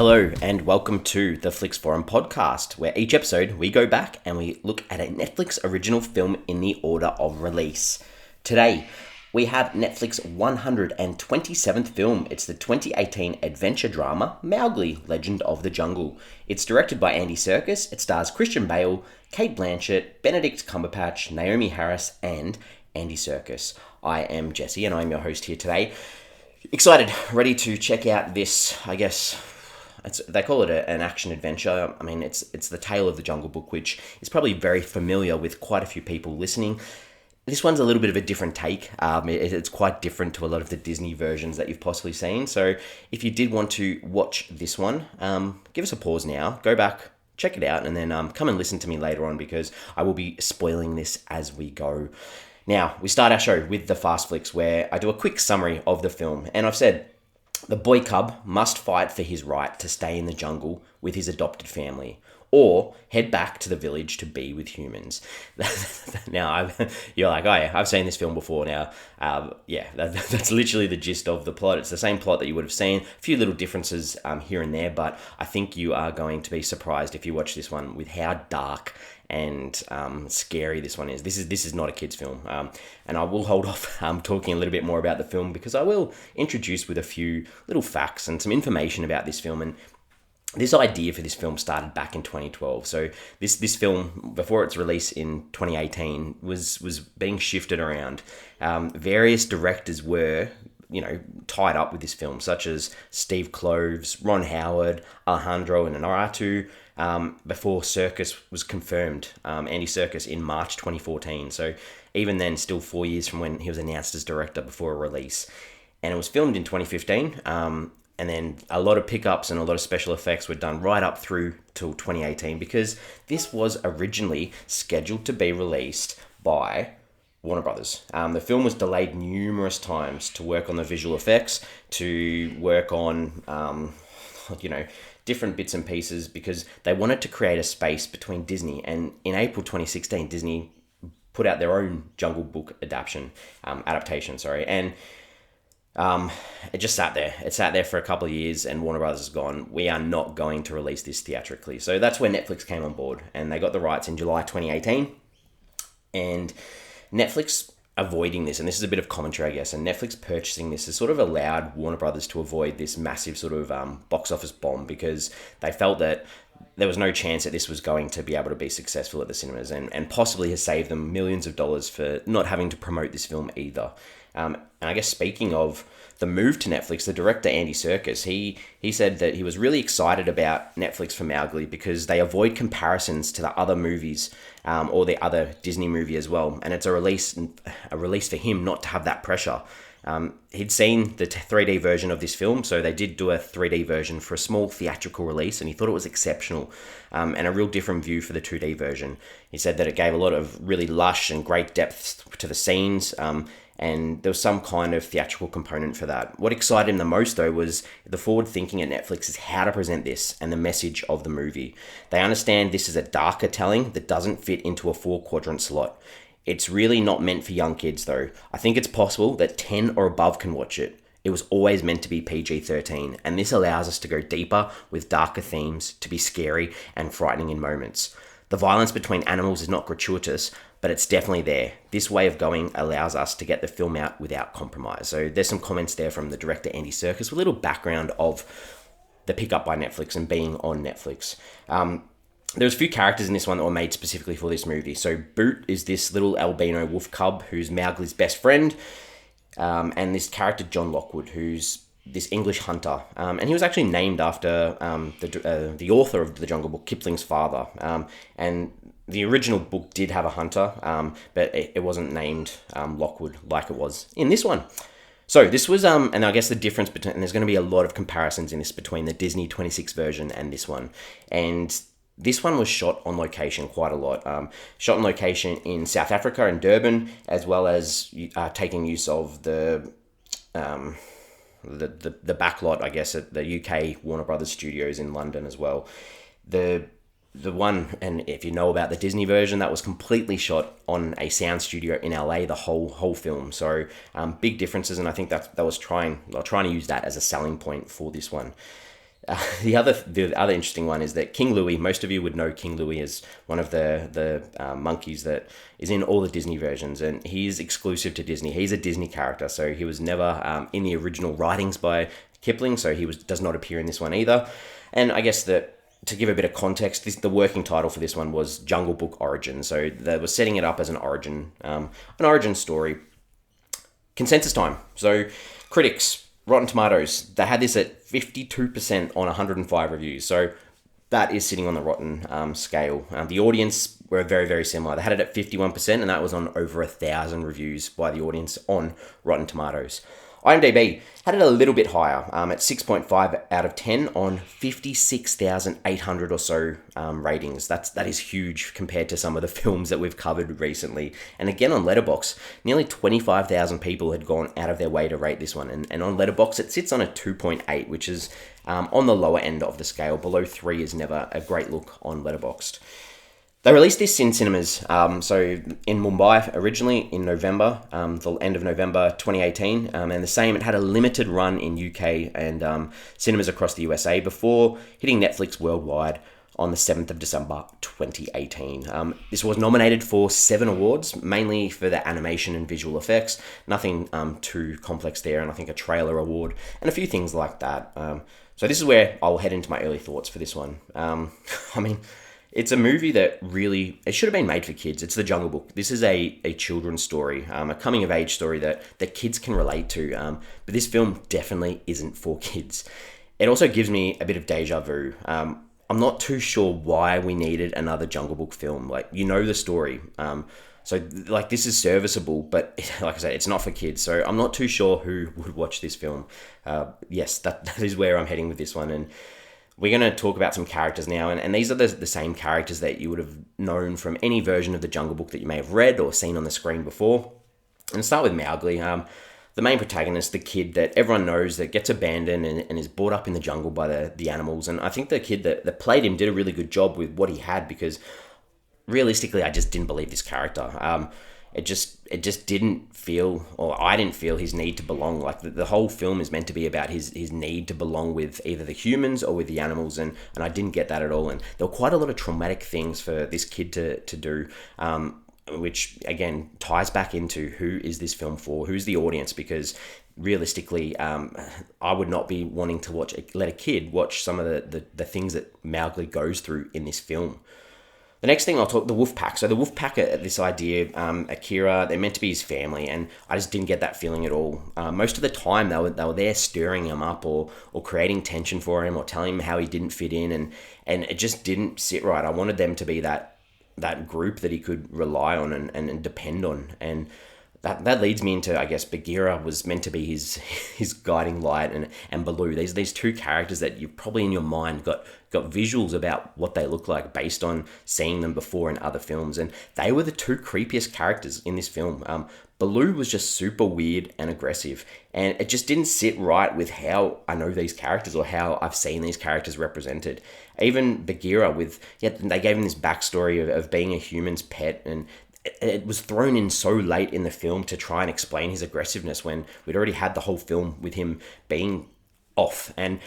Hello and welcome to the Flicks Forum podcast, where each episode we go back and we look at a Netflix original film in the order of release. Today we have Netflix 127th film. It's the 2018 adventure drama Mowgli, Legend of the Jungle. It's directed by Andy Serkis. It stars Christian Bale, Cate Blanchett, Benedict Cumberbatch, Naomi Harris and Andy Serkis. I am Jesse and I'm your host here today. Excited, ready to check out this, I guess. They call it an action adventure. I mean, it's the tale of the Jungle Book, which is probably very familiar with quite a few people listening. This one's a little bit of a different take. It's quite different to a lot of the Disney versions that you've possibly seen. So if you did want to watch this one, give us a pause now, go back, check it out, and then come and listen to me later on because I will be spoiling this as we go. Now, we start our show with the Fast Flicks, where I do a quick summary of the film. And I've said, the boy cub must fight for his right to stay in the jungle with his adopted family, or head back to the village to be with humans. Now, you're like, oh yeah, I've seen this film before now. That's literally the gist of the plot. It's the same plot that you would have seen, a few little differences here and there, but I think you are going to be surprised if you watch this one with how dark and scary this one is. This is not a kid's film, and I will hold off talking a little bit more about the film because I will introduce with a few little facts and some information about this film. And this idea for this film started back in 2012. So this film, before its release in 2018, was being shifted around. Various directors were tied up with this film, such as Steve Kloves, Ron Howard, Alejandro Inarritu, before Serkis was confirmed, Andy Serkis, in March 2014. So even then, still 4 years from when he was announced as director before a release. And it was filmed in 2015, and then a lot of pickups and a lot of special effects were done right up through till 2018 because this was originally scheduled to be released by Warner Brothers. The film was delayed numerous times to work on the visual effects, to work on, different bits and pieces because they wanted to create a space between Disney. And in April 2016, Disney put out their own Jungle Book adaptation, and it just sat there. It sat there for a couple of years, and Warner Brothers has gone, we are not going to release this theatrically. So that's where Netflix came on board, and they got the rights in July 2018. And Netflix avoiding this, and this is a bit of commentary, I guess, and Netflix purchasing this has sort of allowed Warner Brothers to avoid this massive sort of box office bomb because they felt that there was no chance that this was going to be able to be successful at the cinemas, and possibly has saved them millions of dollars for not having to promote this film either. And I guess speaking of the move to Netflix, the director Andy Serkis, he said that he was really excited about Netflix for Mowgli because they avoid comparisons to the other movies or the other Disney movie as well. And it's a release for him not to have that pressure. He'd seen the 3D version of this film, so they did do a 3D version for a small theatrical release, and he thought it was exceptional and a real different view for the 2D version. He said that it gave a lot of really lush and great depth to the scenes, and there was some kind of theatrical component for that. What excited him the most, though, was the forward thinking at Netflix is how to present this and the message of the movie. They understand this is a darker telling that doesn't fit into a 4-quadrant slot. It's really not meant for young kids, though. I think it's possible that 10 or above can watch it. It was always meant to be PG-13, and this allows us to go deeper with darker themes, to be scary and frightening in moments. The violence between animals is not gratuitous, but it's definitely there. This way of going allows us to get the film out without compromise. So there's some comments there from the director Andy Serkis with a little background of the pickup by Netflix and being on Netflix. There's a few characters in this one that were made specifically for this movie. So Boot is this little albino wolf cub who's Mowgli's best friend, and this character John Lockwood, who's this English hunter, and he was actually named after the author of the Jungle Book, Kipling's father. And the original book did have a hunter, but it wasn't named Lockwood like it was in this one. So this was, and I guess the difference between, and there's going to be a lot of comparisons in this between the Disney 26 version and this one. And this one was shot on location quite a lot. Shot on location in South Africa in Durban, as well as taking use of the backlot, I guess, at the UK Warner Brothers studios in London as well. The one, and if you know about the Disney version, that was completely shot on a sound studio in LA, the whole film. So big differences, and I think that was trying to use that as a selling point for this one. The other interesting one is that King Louie. Most of you would know King Louie as one of the monkeys that is in all the Disney versions, and he is exclusive to Disney. He's a Disney character, so he was never in the original writings by Kipling, so does not appear in this one either. And I guess that to give a bit of context, the working title for this one was Jungle Book Origin. So they were setting it up as an origin story. Consensus time. So critics. Rotten Tomatoes, they had this at 52% on 105 reviews. So that is sitting on the rotten scale. The audience were very, very similar. They had it at 51%, and that was on over 1,000 reviews by the audience on Rotten Tomatoes. IMDb had it a little bit higher at 6.5 out of 10 on 56,800 or so ratings. That is huge compared to some of the films that we've covered recently. And again, on Letterboxd, nearly 25,000 people had gone out of their way to rate this one. And on Letterboxd, it sits on a 2.8, which is on the lower end of the scale. Below 3 is never a great look on Letterboxd. They released this in cinemas, so in Mumbai originally in November, the end of November 2018, and the same, it had a limited run in UK and cinemas across the USA before hitting Netflix worldwide on the 7th of December 2018. This was nominated for 7 awards, mainly for the animation and visual effects, nothing too complex there, and I think a trailer award, and a few things like that. So this is where I'll head into my early thoughts for this one. I mean, it's a movie that really, it should have been made for kids. It's The Jungle Book. This is a children's story, a coming-of-age story that kids can relate to. But this film definitely isn't for kids. It also gives me a bit of deja vu. I'm not too sure why we needed another Jungle Book film. Like, you know the story. So, like, this is serviceable, but like I said, it's not for kids. So I'm not too sure who would watch this film. Yes, that is where I'm heading with this one. And we're going to talk about some characters now, and these are the same characters that you would have known from any version of The Jungle Book that you may have read or seen on the screen before. And start with Mowgli, the main protagonist, the kid that everyone knows that gets abandoned and is brought up in the jungle by the animals. And I think the kid that played him did a really good job with what he had, because realistically, I just didn't believe this character. It just didn't feel, or I didn't feel his need to belong. Like the whole film is meant to be about his need to belong with either the humans or with the animals, and I didn't get that at all. And there were quite a lot of traumatic things for this kid to do, which again ties back into who is this film for, who's the audience, because realistically, I would not be wanting to let a kid watch some of the things that Mowgli goes through in this film. The next thing I'll talk, the wolf pack. So the wolf pack, this idea, Akira, they're meant to be his family, and I just didn't get that feeling at all. Most of the time, they were there stirring him up or creating tension for him or telling him how he didn't fit in, and it just didn't sit right. I wanted them to be that group that he could rely on and depend on, and that leads me into, I guess, Bagheera was meant to be his guiding light, and Baloo. These two characters that you've probably in your mind got visuals about what they look like based on seeing them before in other films, and they were the two creepiest characters in this film. Baloo was just super weird and aggressive, and it just didn't sit right with how I know these characters or how I've seen these characters represented. Even Bagheera, they gave him this backstory of being a human's pet, and it was thrown in so late in the film to try and explain his aggressiveness when we'd already had the whole film with him being off. And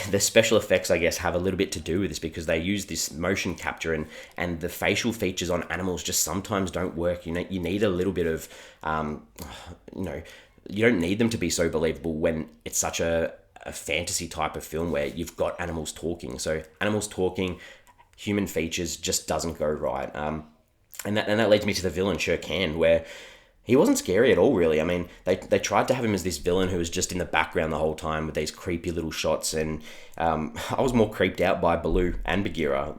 the special effects, I guess, have a little bit to do with this, because they use this motion capture and the facial features on animals just sometimes don't work. You need a little bit of, you don't need them to be so believable when it's such a fantasy type of film where you've got animals talking. So animals talking, human features just doesn't go right. And that leads me to the villain, Shere Khan, where he wasn't scary at all, really. I mean, they tried to have him as this villain who was just in the background the whole time with these creepy little shots, and I was more creeped out by Baloo and Bagheera.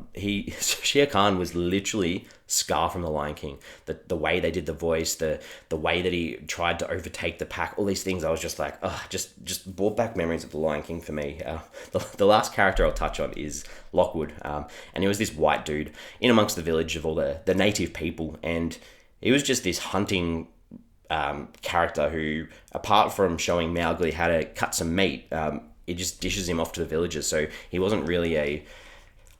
Shere Khan was literally Scar from The Lion King. The way they did the voice, the way that he tried to overtake the pack, all these things, I was just like, just brought back memories of The Lion King for me. The last character I'll touch on is Lockwood, and he was this white dude in amongst the village of all the native people, and he was just this hunting character who, apart from showing Mowgli how to cut some meat, it just dishes him off to the villagers. So he wasn't really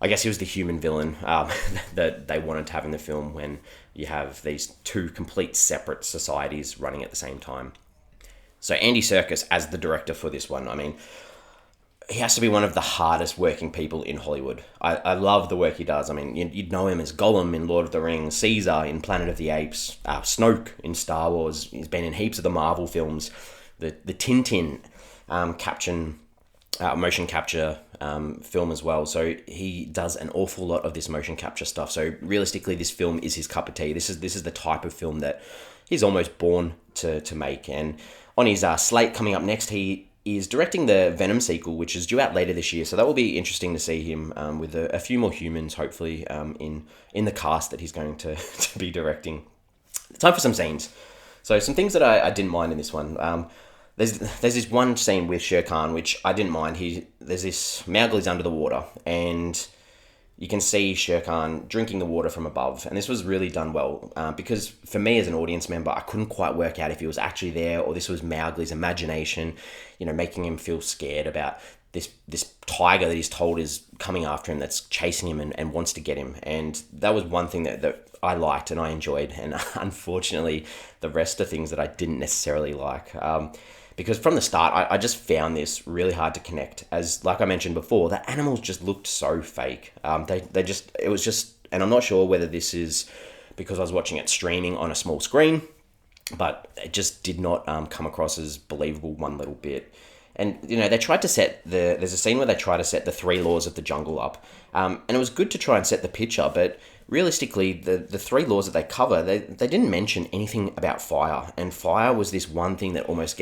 I guess he was the human villain that they wanted to have in the film when you have these two complete separate societies running at the same time. So Andy Serkis as the director for this one, I mean, he has to be one of the hardest working people in Hollywood. I love the work he does. I mean, you'd know him as Gollum in Lord of the Rings, Caesar in Planet of the Apes, Snoke in Star Wars. He's been in heaps of the Marvel films, the Tintin motion capture film as well. So he does an awful lot of this motion capture stuff. So realistically, this film is his cup of tea. This is the type of film that he's almost born to make. And on his slate coming up next, he is directing the Venom sequel, which is due out later this year. So that will be interesting to see him with a few more humans, hopefully, in the cast that he's going to be directing. Time for some scenes. So some things that I didn't mind in this one. There's this one scene with Shere Khan, which I didn't mind. There's this Mowgli's under the water, and you can see Shere Khan drinking the water from above. And this was really done well because for me as an audience member, I couldn't quite work out if he was actually there or this was Mowgli's imagination, making him feel scared about this tiger that he's told is coming after him, that's chasing him and wants to get him. And that was one thing that I liked and I enjoyed. And unfortunately, the rest are things that I didn't necessarily like. Because from the start, I just found this really hard to connect. As like I mentioned before, the animals just looked so fake. It was just, and I'm not sure whether this is because I was watching it streaming on a small screen, but it just did not come across as believable one little bit. And, they tried to there's a scene where they try to set the 3 laws of the jungle up. And it was good to try and set the picture, but realistically, the 3 laws that they cover, they didn't mention anything about fire. And fire was this one thing that almost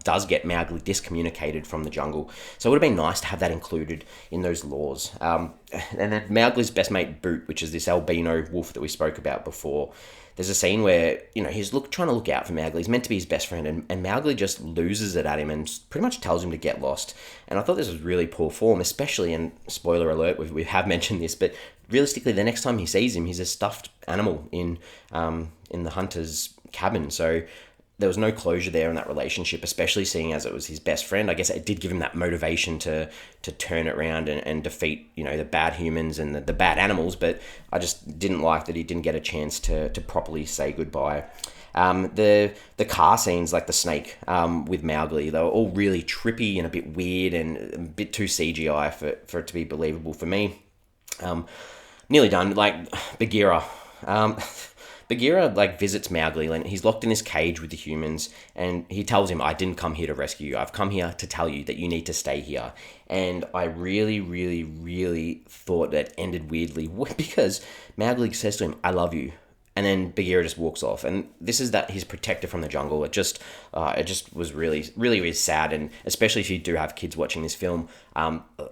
does get Mowgli discommunicated from the jungle. So it would have been nice to have that included in those laws. And then Mowgli's best mate, Boot, which is this albino wolf that we spoke about before. There's a scene where, he's trying to look out for Mowgli. He's meant to be his best friend, and Mowgli just loses it at him and pretty much tells him to get lost. And I thought this was really poor form, especially, and spoiler alert, we have mentioned this, but realistically, the next time he sees him, he's a stuffed animal in the hunter's cabin. So there was no closure there in that relationship, especially seeing as it was his best friend. I guess it did give him that motivation to turn it around and defeat, the bad humans and the bad animals. But I just didn't like that he didn't get a chance to properly say goodbye. The car scenes, like the snake with Mowgli, they were all really trippy and a bit weird and a bit too CGI for it to be believable for me. Nearly done. Like Bagheera. Bagheera visits Mowgli and he's locked in this cage with the humans, and he tells him, I didn't come here to rescue you. I've come here to tell you that you need to stay here. And I really, really, really thought that ended weirdly because Mowgli says to him, I love you. And then Bagheera just walks off. And this is that he's protected from the jungle. It just was really, really, really sad. And especially if you do have kids watching this film,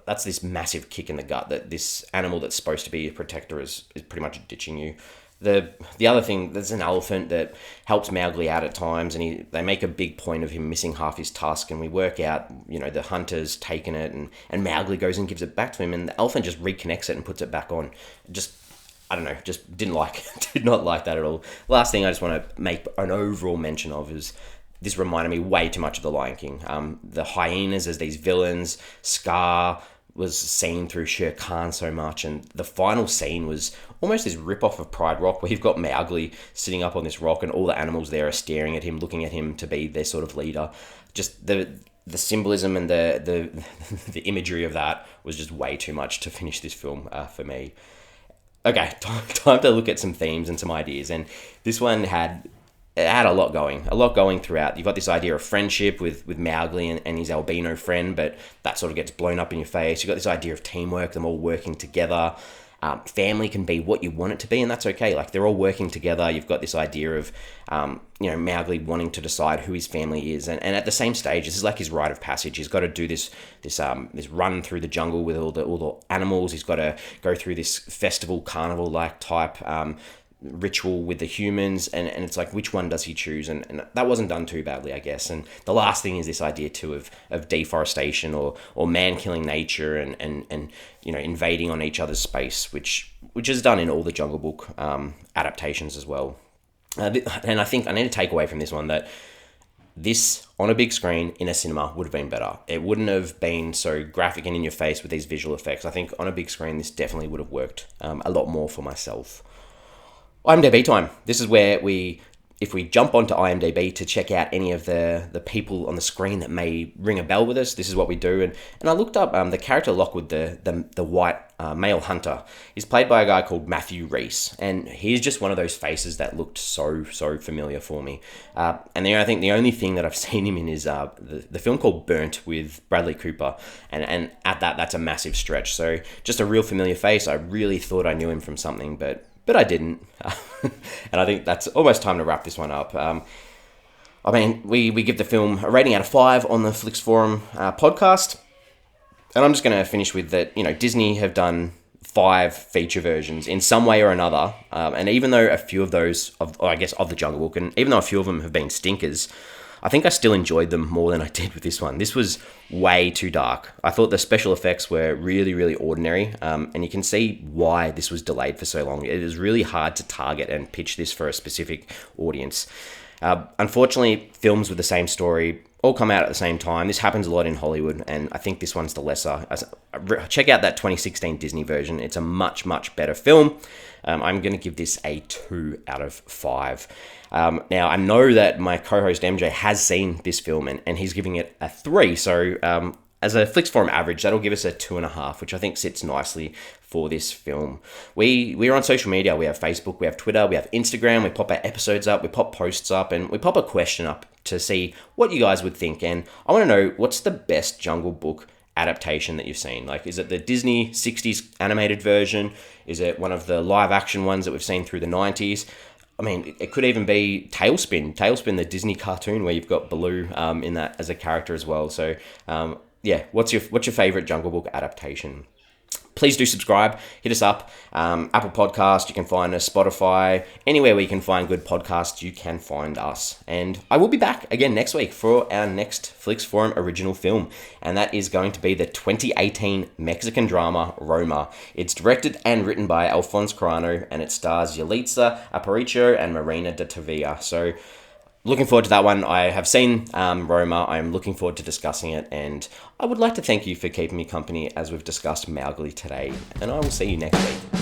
that's this massive kick in the gut that this animal that's supposed to be a protector is pretty much ditching you. The other thing, there's an elephant that helps Mowgli out at times, and they make a big point of him missing half his tusk, and we work out, the hunter's taken it, and Mowgli goes and gives it back to him, and the elephant just reconnects it and puts it back on. I don't know, just did not like that at all. Last thing I just want to make an overall mention of is this reminded me way too much of The Lion King. The hyenas as these villains, Scar was seen through Shere Khan so much, and the final scene was almost this rip-off of Pride Rock, where you've got Mowgli sitting up on this rock and all the animals there are staring at him, looking at him to be their sort of leader. Just the symbolism and the imagery of that was just way too much to finish this film for me. Okay, time to look at some themes and some ideas, and this one had a lot going throughout. You've got this idea of friendship with Mowgli and his albino friend, but that sort of gets blown up in your face. You've got this idea of teamwork, them all working together. Family can be what you want it to be, and that's okay. Like, they're all working together. You've got this idea of, Mowgli wanting to decide who his family is, and at the same stage, this is like his rite of passage. He's got to do this run through the jungle with all the animals. He's got to go through this festival, carnival-like type ritual with the humans, and it's like, which one does he choose? And that wasn't done too badly, I guess. And the last thing is this idea too of deforestation or man killing nature and invading on each other's space, which is done in all the Jungle Book adaptations as well. And I think I need to take away from this one that this on a big screen in a cinema would have been better. It wouldn't have been so graphic and in your face with these visual effects. I think on a big screen this definitely would have worked a lot more for myself. IMDb time. This is where we if we jump onto IMDb to check out any of the people on the screen that may ring a bell with us, this is what we do. And I looked up the character Lockwood, the white male hunter. He's played by a guy called Matthew Rhys, and he's just one of those faces that looked so familiar for me. And I think the only thing that I've seen him in is the film called Burnt with Bradley Cooper, and at that's a massive stretch. So just a real familiar face. I really thought I knew him from something, but I didn't. And I think that's almost time to wrap this one up. I mean, we give the film a rating out of 5 on the Flicks Forum podcast. And I'm just going to finish with that, Disney have done 5 feature versions in some way or another. And even though a few of those, of The Jungle Book, and even though a few of them have been stinkers, I think I still enjoyed them more than I did with this one. This was way too dark. I thought the special effects were really, really ordinary. And you can see why this was delayed for so long. It is really hard to target and pitch this for a specific audience. Unfortunately, films with the same story all come out at the same time. This happens a lot in Hollywood, and I think this one's the lesser. Check out that 2016 Disney version. It's a much, much better film. I'm going to give this a 2 out of 5. Now, I know that my co-host MJ has seen this film, and he's giving it a 3. So as a Flicks Forum average, that'll give us a 2.5, which I think sits nicely for this film. We're on social media. We have Facebook, we have Twitter, we have Instagram. We pop our episodes up, we pop posts up, and we pop a question up to see what you guys would think. And I want to know, what's the best Jungle Book adaptation that you've seen? Like, is it the Disney 60s animated version? Is it one of the live action ones that we've seen through the 90s? I mean, it could even be Tailspin, the Disney cartoon where you've got Baloo in that as a character as well. So, yeah, what's your favorite Jungle Book adaptation? Please do subscribe. Hit us up. Apple Podcast, you can find us. Spotify, anywhere where you can find good podcasts, you can find us. And I will be back again next week for our next Flicks Forum original film. And that is going to be the 2018 Mexican drama, Roma. It's directed and written by Alfonso Cuarón, and it stars Yalitza Aparicio and Marina de Tavira. So, looking forward to that one. I have seen Roma. I'm looking forward to discussing it, and I would like to thank you for keeping me company as we've discussed Mowgli today, and I will see you next week.